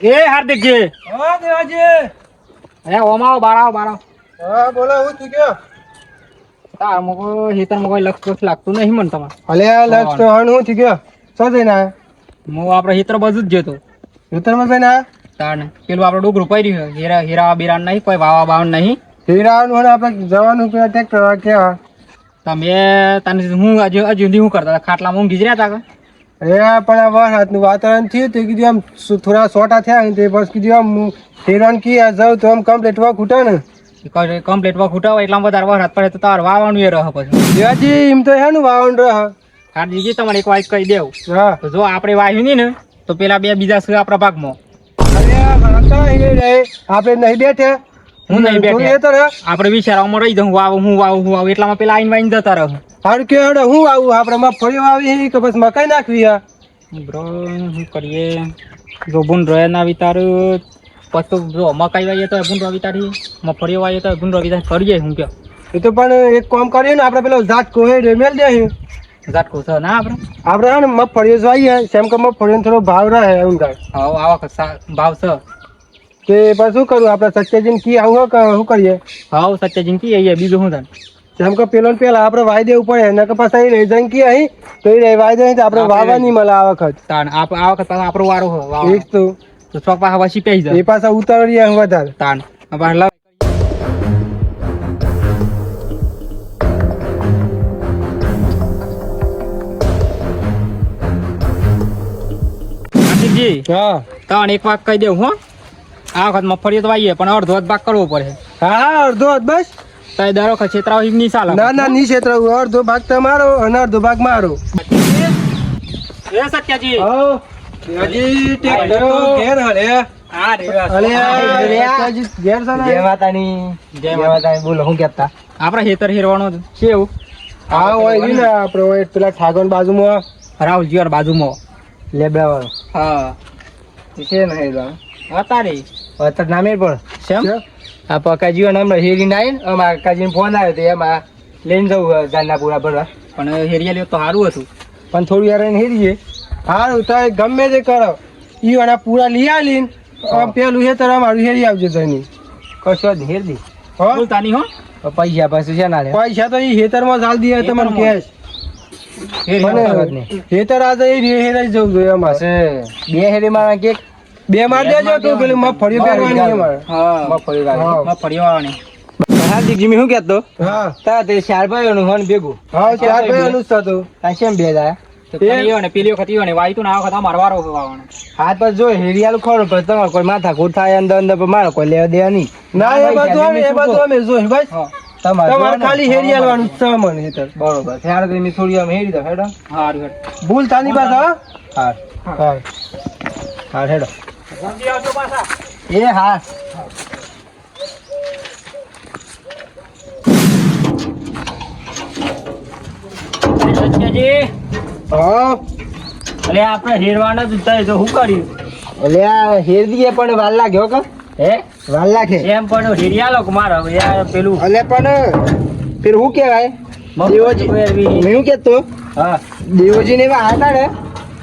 એ હાર્દિકજી. હા દેવાજી. હે ઓમાવો બારાવો. હા બોલો હું તું કયો? તાર મકો હેતર મકો લક્ષ લાગતું નહીં મન તમાર. અલ્યા લક્ષ તો હણ હું તું કયો? શું જઈને આયા? હું આપણે હેતર બાજુ જ જતો. ઉત્તરમાં જઈને આયા? તાણ પેલું આપણે ડોગરું પડ્યું છે. હીરા બીરાન નહીં કોઈ વાવા બાવન નહીં. હીરાનું હણ આપણે જવાનું કે ટ્રેક્ટર કેવા? તમે તને હું હજુ સુધી શું કરતા હતા? ખાટલામાં ઊંઘી જ રહ્યા હતા કે? અરે પણ આ વરસાદનું વાતાવરણ થયું તે કીધું આમ થોડા સોટા થયા ને તે બસ કીધું આમ હીરાન કી જાઉં તો આમ કમ્પ્લીટ વર્ક ઉઠે ને. કમ્પ્લીટ વર્ક ઉઠાવો એટલા વધારે વરસાદ પડે તો તાર વાવવાનું એ રહે પછી. દેવાજી એમ તો હે ને વાવણ રહ. હાર્દિકજી તમારે એક વાત કહી દેવું. હા. તો જો આપણે વાવ્યું નહીં ને તો પેલા બે બીજા છે આપણા ભાગમાં. આપણે નહીં બેઠે હું નહીં બેઠે. રહે આપણે વિચારવામાં રહી જાઉં હું વાવું એટલામાં પેલા આઈને વાઈને જતા રહું. હારું કે હડે હું આવું આપણે મગફળીઓ આવી કે બસ મકાઈ નાખવી આ બ્રો શું કરીએ જો બુન રહે ના વિતારું પછી જો મકાઈ વાવીએ તો બુન વિતારી મગફળીઓ વાવીએ તો બુન વિતાર કરીએ હું કે એ તો પણ એક કામ કરીએ ને આપણે પેલો ઝાટકો હે મેલ દે ઝાટકો છે ના આપણે હે ને મગફળીઓ વાવીએ સેમ કે મગફળીનો થોડો ભાવ રહે એમ કાંઈ. હા આવા ભાવ છે કે પછી શું કરું આપણે સત્યજીને કી આવું શું કરીએ? હા સત્યજીન કી આવીએ બીજું શું થાય જેમ કે પેલો પેલા આપણે વાઈ દેવું પડે એના કે પાછા લઈ જઈને કી અહીં તો એ વાઈ દે આપણે વાવા નહીં મળે આ વખત. તાણ આ વખત પાછો આપણો વારો હોય એક તો ચોક પાછા વાસી પી જાય એ પાછા ઉતારીએ વધારે તાણ પાછા હા તાણ એક વાત કહી દેવું હો આ વખત મગફળી તો વાવીએ પણ અડધો ભાગ કરવો પડે. હા અડધો બસ તો દર વખત છેતરાવ નહીં ચાલે. ના ની ક્ષેત્ર અડધો ભાગ તમારો અને અડધો ભાગ મારો. એ સત્યાજી હજી ટ્રેક્ટર ઘેર હલે હા જય માતાની બોલો હું કેતા આપડે હેતર હેરવાનો છે એવું હા હોય ને આપણે પેલા ઠાકોર બાજુમાં રાહુલજી બાજુમાં લેબડા વાળો હા છે ને હેરવાનું અત્યારે અત્યારે નામે પણ શેમ આ પકાજી નામ હેરીને આવીને અમારા કાજીને ફોન આવ્યો તો એમાં લઈને જવું ગાંડાપુરા ભરવા પણ હેરિયા લ્યો તો સારું હતું પણ થોડું યાર એને હેરીએ સારું તો ગમે તે કરો ઈ અને પૂરા લઈ આવીને પેલું હેતર અમારું હેરી આવજો તની કશો જ હેરદી બોલતાની હો પૈસા પાસે છે ના પૈસા તો એ હેતરમાં ચાલ દે તમને કેશ હેતર આજે હેરાઈ જવું જોઈએ અમારે બે હેરી મારા કેક બે માર દેજો તો પેલું મગફળી પહેરવાની અમારે હા મગફળી વાળવાની હાર્દિકજી મેં શું કહેતો હા તા તે ચાર ભાઈઓનું હોન ભેગું હા ચાર ભાઈ અનુસાર તો કેમ બે જાય પેલી વખત ઈયો ને વાય તું ને આ વખત અમારો વારો વાવવાનો હા તો જો હેરિયાલું ખરું પણ તમારે કોઈ માથા કૂટ થાય અંદર અંદર પણ મારે કોઈ લેવા દેવા નહીં ના એ બધું અમે જોઈ ભાઈ તમારે ખાલી હેરિયાલવાનું સામાન હેતર બરોબર ત્યારે તો એની થોડી આમ હેરી દો હેડો હારું ભૂલ તાની પાછા હા હા હા હેડો જલ્દી આવજો પાછા એ હા સત્યાજી હા અરે આપણે હેરવાના જ થાય તો શું કર્યું એટલે આ હેર દીએ પણ વાર લાગ્યો કે હે વાર લાગે એમ પણ હેરિયાલો મારો યાર પેલું એટલે પણ પેલું શું કહેવાય દેવોજી હું કેતો હા દેવોજી ને એવા હતા ને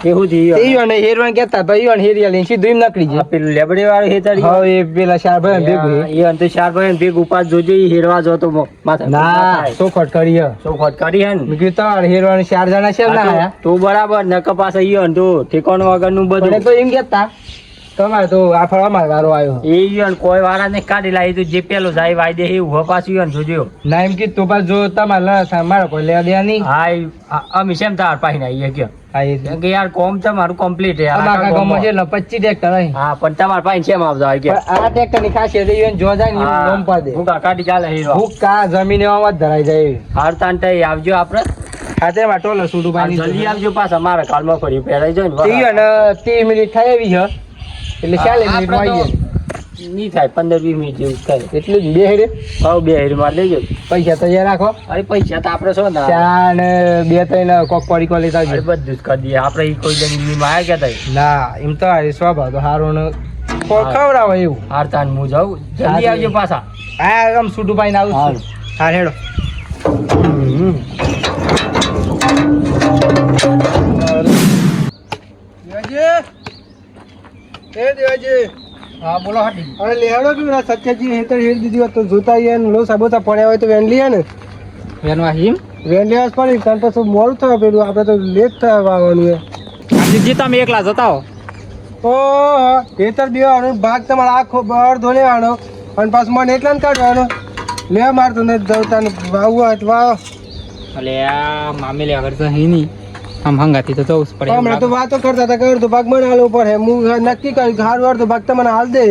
કેવું થયું ઈ અને હેરવાન કેતા ભાઈ ઈવન હેરિયા લઈને સીધું એમ નકળી જાય પેલું લેબડે વાળું હેતર હા એ પેલા ચાર ભાઈ ભેગું એ અંતે ચાર ભાઈ ભેગ ઉપાસ જોજો ઈ હેરવા જતો માથા ના ચોખટ કરી ચોખટ કરી હે ને મેં કીધું તાર હેરવાન ચાર જણા છે ને આયા તો બરાબર નક પાસે ઈયો તો ઠેકાણું વગરનું બધું મને તો એમ કેતા તમારે તો આ ફળ અમારે વારો આવ્યો એ ઈયો કોઈ વાળા ને કાઢી લાવી તો જે પેલો જાય વાયદે એ ઉભો પાછું ઈયો જોજો ના એમ કીધું તો પાછું જો તમારે મારે કોઈ લેવા દેવા નહીં હા અમે શેમ તાર પાહી ના આવીએ કયો હા એ કે યાર કોમ તમારું કમ્પ્લીટ યાર અમારા ગામમાં છે ને 25 ટ્રેક્ટર અહીં હા પણ તમાર પાસે શેમ આવજો કે આ ટ્રેક્ટર ની ખાસિયત એ જો જાય ને એનું નામ પાડે હું કાઢી ચાલે હીરો હું કા જમીન એમાં જ ધરાઈ જાય એવી. હાર તાંટે આવજો આપણે ખાતે માં ટોલો સુડું પાણી જલ્દી આવજો પાછા મારે કાલમાં ફરી પહેરાઈ જાય ને 30 મિનિટ થાય એવી છે એટલે 40 મિનિટ માં આવીએ નહીં થાય 15-20 મિનિટ જેવું થાય એટલું જ બે હેરે હવે બે હેરી માર લેજો પૈસા તૈયાર રાખો અરે પૈસા તો આપણે શું ના ચા ને બે ત્રણ કોક પડી કો લેતા અરે આવજો. બધું જ કરી દઈએ આપણે ઈ કોઈ જણ માં આવ્યા ગયા ના એમ તો આ સ્વભાવ તો સારો ને ખવડાવો એવું હાર તાન હું જાઉં જલ્દી આવજો પાછા આ આમ સુડું પાઈને આવું છું હા હેડો દેવાજી એ દેવાજી હા બોલો હાટી અરે લેવડો કે પેલા સત્યજી હેતર હેર દીધી હોત તો જોતા આવીએ ને લો સાબોતા પડ્યા હોય તો વેન લઈએ ને વેનવા હિમ વેન લેવા જ પડી કારણ પછી મોડું થયું પેલું આપણે તો લેટ થવા આવવાનું છે જીજી તમે એકલા જતા હો ઓહો હેતર બેવાનો ભાગ તમારે આખો અડધો લેવાનો અને પાછું મને એકલા ને કાઢવાનો લે મારતો ને જવતા ને વાવવું હોય તો વાવ અલે આ મામેલે આગળ તો હી નહીં આમ હંગાથી તો જવું જ પડે એવું હમણાં તો લાગે. વાતો કરતા હતા કે અડધો ભાગ મને હાલવો પડે હું નક્કી કર્યું કે હારું અડધો ભાગ તમને હાલ દે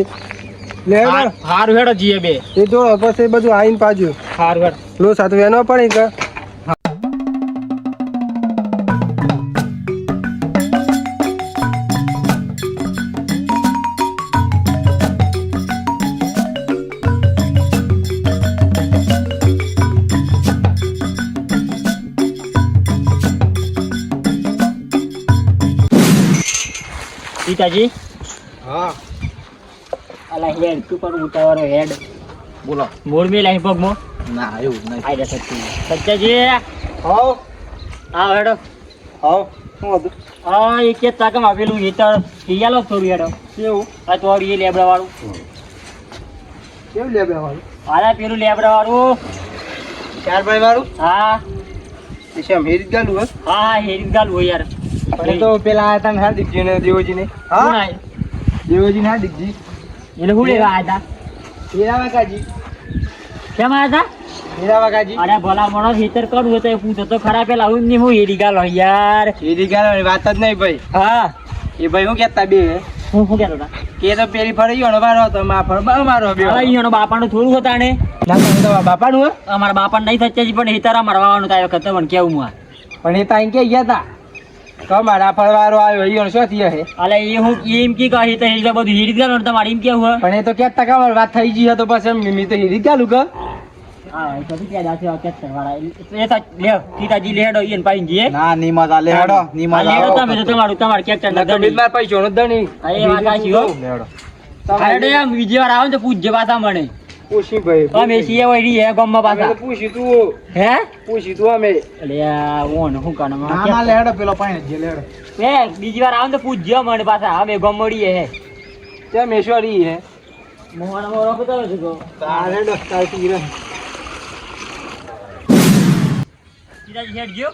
લે હારું હેડો જીએ બે એ જોડો પછી બધું આવીને પાછું હારું હેડ લો સાથે વેનો પડી કે પિતાજી હા અલા હેડ તું પણ ઉતાવળો હેડ બોલો મોર મે લાઈ પગ મો ના એવું નહીં આઈ જા સચ્ચાજી હાવ આ હેડો હાવ શું હતું હા એક જ તાકમ આવેલું હેતર ઈયાલો થોડું હેડો કેવું આ ચોરી એ લેબડા વાળું કેવું લે બેવાનું આલા પેલું લેબડા વાળું 4 બાય વાળું હા એ છે મેરી ગાલું હે હા હા હેરી ગાલ હોય યાર પણ તો પેલા આયા તા હાર્દિકજી ને દેવજી ને કોણ આય? દેવજી ને હાર્દિકજી એટલે હું લેવા આયા હીરા વાકાજી હતા કેમ આયા હતા હીરા વાકાજી અરે ભલા માણસ હેતર કરું હોય તો એ પૂછો તો ખરા પેલા હું નહીં હું હેરી ગાલ હોય યાર હીરી ગાલો વાત જ નહીં ભાઈ હા એ ભાઈ હું કહેતા બે હું શું કહેતો હતા કે તો પેલી ફરી ગયો મારો હતો મા ફર મારો બે હવે અહીંયાનો બાપાનું થોડું હતા ને ના તો બાપાનું હે અમારા બાપા નહીં થચ્યા પણ હેતર મારવાનું થાય વખત પણ કેવું હું પણ એ તાઈ કે ગયા તા કમારા ફરવારો આવ્યો ઈયો શું થયા હે અલે એ હું એમ કી કહી તો હેરી બધું હેરી ગાલ તમારે એમ કેવું હે? પણ એ તો કેતા કમાર વાત થઈ ગઈ તો પછી મી તો હીરી ગાલું કે હા એ તો કે દાસે આ કેટ વાળા એ તો લે સીતાજી લેડો ઈન પાઈન જીએ ના નીમા તા લેડો આ લેડો તમે તો તમારું કેપ્ટન ના તો બીમાર પૈસો નો દણી એ વાત સાચી હો લેડો અરે આમ બીજી વાર આવે ને તો પૂછજે પાછા મને પૂછી ભાઈ અમે સીએ હોય રી હે ગમમાં પાછા પૂછી તું હે પૂછી તું અમે અલે આ ઓન હું કાનો ના ના લેડો પેલો પાણી જે લેડો એ બીજી વાર આવે ને તો પૂછજે મને પાછા અમે ગમડીએ હે તે મેશ્વરી હે મોહન મોરો બતાવે છે તો લેડો તારતી રે સીતાજી હેડ ગયો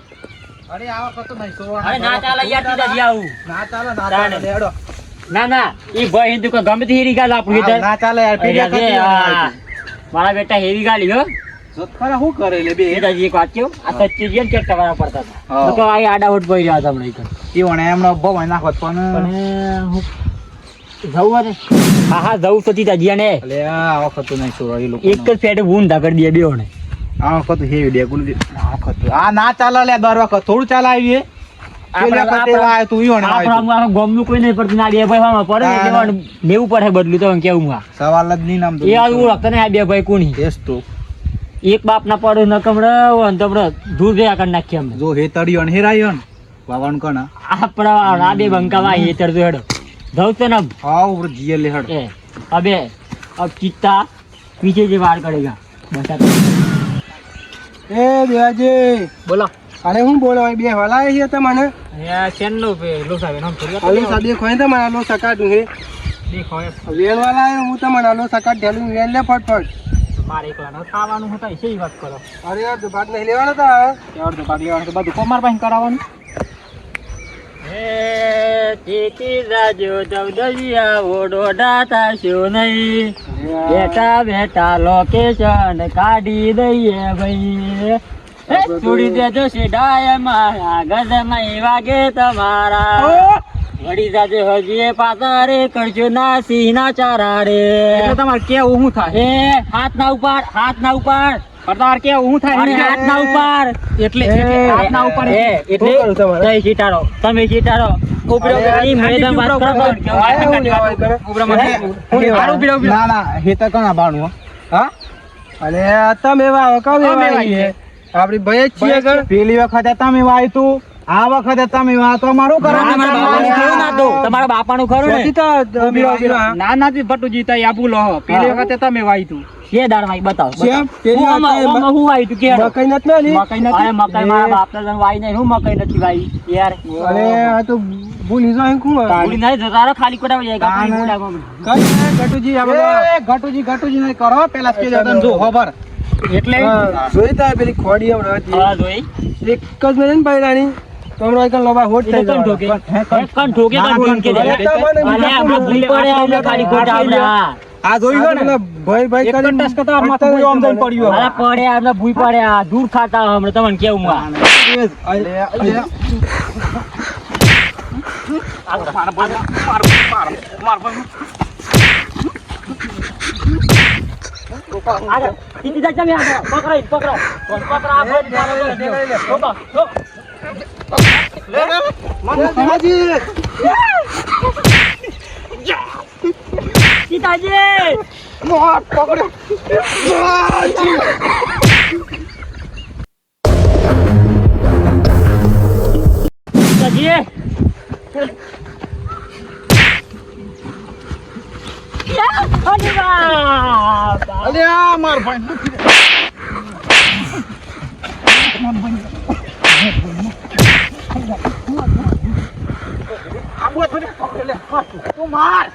અરે આવા કતો નહીં સો અરે ના ચાલે યાર સીતાજી આવું ના ચાલે ના ચાલે લેડો ના ના ઈ ભાઈ હિન્દુ કો ગમે તે હેરી ગાલ આપું ઈધર ના ચાલે યાર પીડિયા ખાતી હા. મારા બેટા હેરી ગાલી હો ખરા હું કરે લે બે સીતાજી એક વાત કેવું આ સચ્ચી જીએ ને ચેક કરવાના પડતા હતા હા. તો કે આ આડા હોટ પડી રહ્યા હતા હમણાં ઈકન. ઈવણે એમનો બહુ નાખત પણ પણ હું જવું ને હા હા જવું તો સીતાજી ને અલે આ વખત તો નહીં સોરો એ લોકો એક જ ફેટે ઊંધા કરી દે બેઓને આ વખત હેવી દે ગુલ આ વખત આ ના ચાલે લે દર વખત થોડું ચાલાવી હે પેલા વખતે આ તું ઈવણે આપણા ગમનું કોઈ નહીં પડતું ના બે ભાઈ આમાં પડે ને એટલે વાળું લેવું પડે બદલું તો કેવું હું આ સવાલ જ નહીં નામ એ આ ઓળખતા ને આ બે ભાઈ કોની દેશ તો એક બાપ ના પડે ન કમડે અને તમડે દૂર ગયા કરી નાખીએ અમને જો હેતડ્યો ને હેરાયો ને વાવણ કણા આપણા આ બે બંકાવા હેતર તો હેડો જવું તો ને હા ઉપર જીએ લે હડ એ અબે અબ ચિત્તા પીછે જે વાર કરેગા બસ એ દેવાજી બોલો અરે હું બોલો બે વાલા છે તમને અહીંયા ચેનનો પે લોસાવે નામ થોડી આલો સાદે ખોઈ તો મને આલો સકાટું હે દેખો વેન વાલા આયો હું તમને આલો સકાટ ઢેલું વેન લે ફટફટ મારે એકલા ન ખાવાનું હતા છે વાત કરો અરે યાર તો ભાગ નહીં લેવાનો તા યાર તો ભાગ લેવાનું તો બધું કોમાર પાસે કરાવવાનું હે ચીકી રાજો દવદલિયા ઓડો દાતા શો નહીં બેટા બેટા લોકેશન કાઢી દઈએ ભાઈ છોડી દેજો સીધાય મારા ગજમાં વાગે તમારા વળી જાજે હજી પાછા રે કરજો ના સિંહ ના ચારા રે એટલે તમારે કેવું શું થાય એ હાથ ના ઉપર તમારે કેવું શું થાય હાથ ના ઉપર એટલે હાથ ના ઉપર એટલે તમે સીટાડો ના ના હેતર કણા બાણું હા અરે તમે વાવ કમે વાઈ આપડી ભાઈ જ છીએ કે પેલી વખતે તમે વાય તું આ વખતે તમે વાય તો મારું તમારા બાપાનું ખરું ને ના ના નથી ભટુજી તઈ આપું લો પેલી વખતે તમે વાઈ તું કે દાડવાઈ બતાવ શેમ? પેલી હું આમાં- વાત આમાં હું વાઈ તું કે મકાઈ નથી ને આલી? મકાઈ નથી અરે મકાઈ મારા બાપના જણ વાઈ નહીં હું મકાઈ નથી વાઈ યાર અરે આ તો ભૂલી જાય કોણ ભૂલી નહીં જતા ખાલી કોટા જાય તાને. ગાડી કઈ ગટુજી આપણે ગટુજી નહીં કરો પેલા કે જતા જો ખબર એટલે જોઈ તા પેલી ખોડી હમણાં હતી. હા જોઈ એક જ મિનિટ ને પૈરાની તો હમણાં એક લોબા હોટ થઈ કણ ઠોકે જવાના. કણ ઠોકે કણ ઠોકે અરે તમને અરે આપણે ભૂલી પડે આપણે ખાલી ખોટા આપણે હા. આ જોઈ ગયો ને પેલા ભાઈ ભાઈ એક જ કરીને ટસ કરતા માથું પૂરું આમ જઈને પડ્યું અરે પડે આપણે ભૂઈ પડે આ દૂર ખાતા હમણાં તમને કેવું આ આગળ સીધી જા તમે આગળ પકડો પકડો આ ભાઈ ઠોકો ઠોકો સીતાજી સીતાજી અરે બાપ અલ્યા માર ભાઈ માર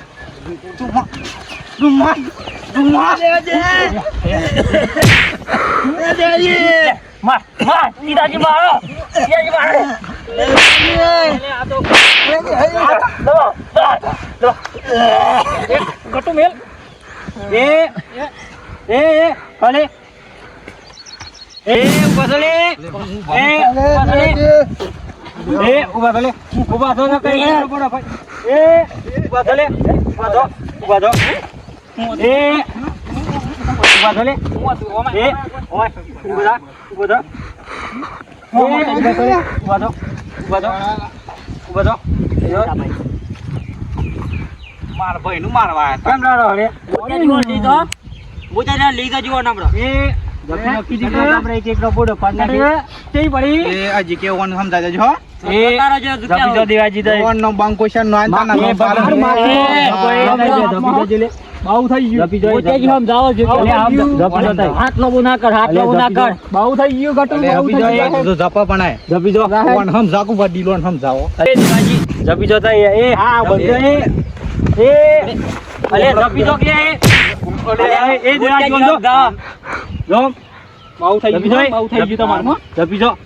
સીતાજી મારો સીતાજી મારો આ તો ગટુ મેલ ભલે ઉભા થલે ઉભા થો ને કઈ ઉભા થલે ઉભા થો ઉભા થો ઉભા થલે ઉભા થો ઉભા થો ઉભા થો માર ભાઈ નું મારવા કેમ લાડો હરે બોતા લીધો જીવો નંબર નક્કી દીધો નંબર એક એકનો બોડો પાડી તેઈ પડી એ હજી કેવું સમજાય દેજો હો તારો જે જપી જો દેવાજી દે ઓન નો બંક ક્વેશ્ચન નો આન્સર ના બાઉ થઈ ગયું જપી જો તેજી હમ જાવો જો જપી જો હાથ લો ના કર હાથ લો ના કર બાઉ થઈ ગયું ગટુ બાઉ થઈ ગયું જો જપા બનાય જપી જો ઓન હમ જાકુ વડી લોન હમ જાઓ અરે દેવાજી જપી જો તા એ હા બધો એ અરે જપી જો કે એ દેવાજી જો જો બાઉ થઈ જપી ગયું જો બાઉ થઈ ગયું તમારું જપી જો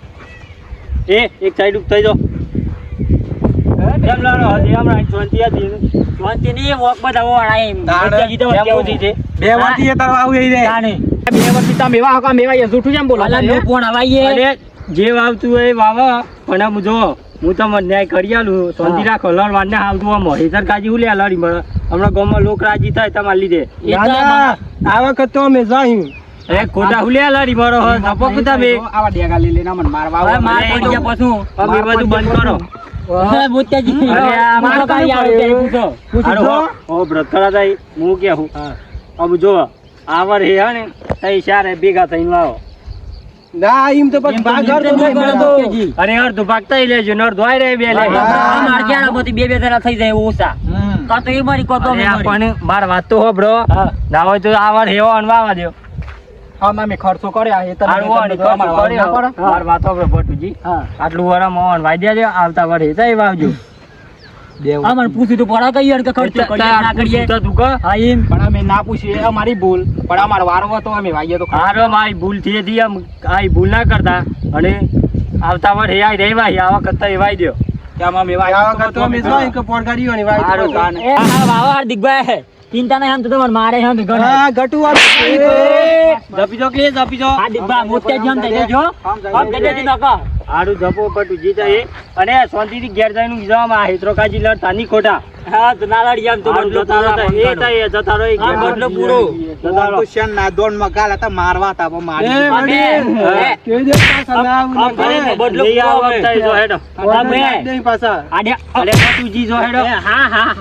એક સાઈડ ઉપ થઈ જો કેમ લાડો હજી હમણાં શાંતિ હતી શાંતિ ની વોક બતાવો આઈ બચ્ચાજી તો કેવું થઈ છે બે વાતી એ તાર આવું એ દે જાણે બે વર્ષથી તમે એવા હકા મેવા એ જૂઠું કેમ બોલો અલા મે કોણ આવાઈએ અરે જે વાવતું હોય વાવા પણ આમ જો હું તો ન્યાય કરી આલું શાંતિ રાખો લડવા ને આવતું આમ હેતર કાજી ઉલ્યા લડી મળે હમણાં ગામમાં લોક રાજી થાય તમારે લીધે આ વખત તો અમે જાયું અરે ખોટા ઉલ્યા લડી મારો ધપો કુતા બે આવા ડેગા લઈ લઈને મને મારવા હવે માર પડી ગયા પાછું હવે એ બધું બંધ કરો બોત્યાજી અરે આ મારો કાઈ આવે ત્યારે પૂછો ઓ બ્રતરા દાઈ હું કે હું अब જો આવર હે ને તઈ ચારે ભેગા થઈને આવો ના ઈમ તો પછી ભાગર તો નહીં મળતો અરે અર્ધ ભાગતા લેજો નર ધોઈ રે બે લે માર ક્યાં બધી બે જણા થઈ જાય ઓછા કા તો એ મારી કોતો પણ માર વાત તો હોબળો ના હોય તો આવર હેવો અનવાવા દયો હા મેં ખર્ચો કર્યા એ માર વાત હોબળો ભટુજી આટલું વરા મોહન વાઈ દેજો આવતા વરે તઈ વાવજો આ મને પૂછ્યું તો પડા કઈ યાર કે ખર્ચો કરીએ ના કરીએ તો તું ક હા એમ પણ અમે ના પૂછીએ એ અમારી ભૂલ પણ અમારો વારો હતો અમે વાઈએ તો હારો મારી ભૂલ થી હતી આમ આઈ ભૂલ ના કરતા અને આવતા વરે આઈ રેવા આ વખત તઈ વાઈ દયો કે આમ અમે આ વખત તો અમે જાયું કે પોડગાડીઓની વાત હારો ગાન એ હા વાવા હાર્દિકભાઈ ચિંતા નહીં આમ તો તમારે મારે હમ ઘર હા ગટુ વાત જપી જો કે જપી જો હાર્દિકભાઈ મોતે જમ દઈ દેજો આમ દઈ દેજો નકા હારું જપો પટુ જીતા એ અને શાંતિથી ઘેર જઈને જવામાં આ હેતરો કાજી લડતા ની ખોટા હા તો નાલાડી આમ તો બદલો તારો એ તઈ જતા રહો એક બદલો પૂરો જતા રહો ક્વેશ્ચન ના દોન માં ગાલ હતા મારવા હતા પણ મારી કે દે પાછા ના આવું બદલો પૂરો તઈ જો હેડો દે પાછા આડે અરે પટુજી જો હેડો હા હા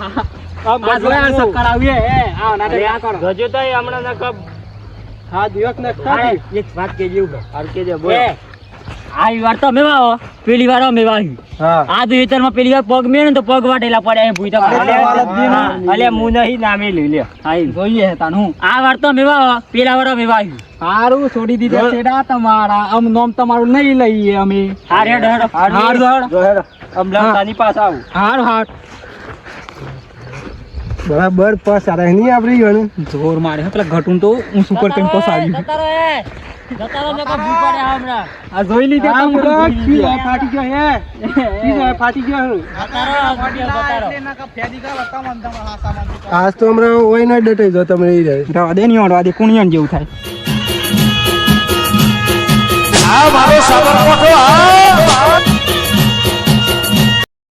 આ જોયા સક્કર આવીએ આ ના આ કરો ગજો તઈ હમણાં ન કબ હા દિવસ ને એક વાત કેજો હાર કેજો બોલ આ વાર તો અમે વાવો પેલી વાર અમે વાવ્યું હા આ તો ખેતરમાં પેલી વાર પગ મેળ્યો ને તો પગ વાટેલા પડ્યા અહીં ભૂઈ તો અલે હું નહીં નામી લે લે જોઈએ તાનું આ વાર તો અમે વાવો પેલા વાર અમે વાવ્યું સારું છોડી દીધા છેડા તમારા આમ નોમ તમારું નહીં લઈએ અમે હાર હેડ હેડ હાર હેડો. તાની પાસે આવું હાર બરાબર પાસ આ નહીં આપડી ગયું જોર મારે પેલા ઘટું તો હું સુપર કઈ પસાવ્યું આ જોઈ લીધે ફાટી ગયો હે ફાટી ગયો આજ તો હમણાં ઓય ના ડટાઈ જો તમે રહી જાય રવા દે નહીં ઓડવા દે કુણિયન જેવું થાય આ મારો સાબરકોઠો આ